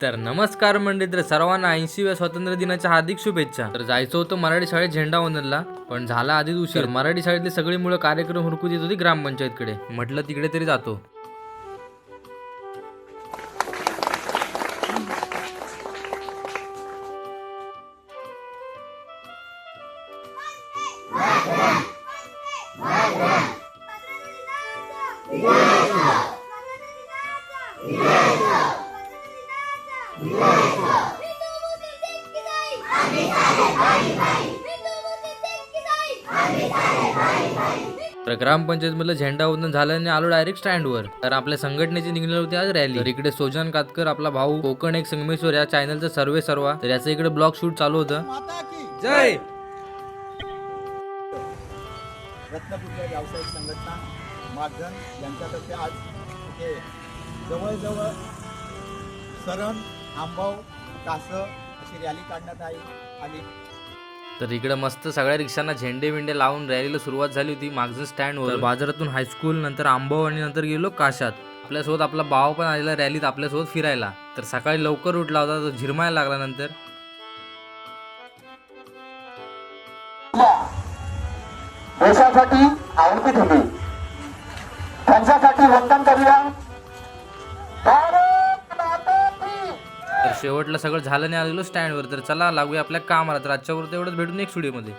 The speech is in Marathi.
तर नमस्कार मंडळी, तर सर्वांना 80व्या स्वातंत्र्य दिनाच्या हार्दिक शुभेच्छा। तर जायचं होतं मराठी शाळेत झेंडावंदनला, पण झाला आधीच उशीर। मराठी शाळेतली सगळी मुलं कार्यक्रम हुरकूत येत होती ग्रामपंचायतकडे, म्हटलं तिकडे तरी जातो। तर ग्रामपंचायत मधलं झेंडावंदन झालं आणि आलो डायरेक्ट स्टँडवर। तर आपल्या संघटनेची निघली होती आज रॅली। तर इकडे सोजन कातकर आपला भाऊ कोकण एक संगमेश्वर या चॅनलचा सर्वे सर्वा, तर याचं इकडे ब्लॉग शूट चालू होतं। जय रत्नपूरच्या व्यावसायिक संघटना मागजन यांच्यातर्फे आज इथे जवळजवळ सरण आंबाव कासं अशी रॅली काढण्यात आली। तर इकडे मस्त सगळ्या रिक्षांना झेंडे विंडे लावून रॅलीला सुरुवात झाली होती मागजन स्टँडवर। बाजारातून हायस्कूल, नंतर आंबाव आणि नंतर गेलो काशात। आपल्यासोबत आपला भाव पण आलेला रॅलीत आपल्यासोबत फिरायला। तर सकाळी लवकर उठला होता, तो झिरमायला लागला। नंतर देशासाठी आवडती दिली, त्यांच्यासाठी वंदन करूया। भारत माता की। तर शेवटला सगळं झालं नाही, आलेलो स्टँडवर। तर चला लागूया आपल्या कामाला। तर आजच्या वर तेवढंच, भेटून नेक्स्ट व्हिडिओ मध्ये।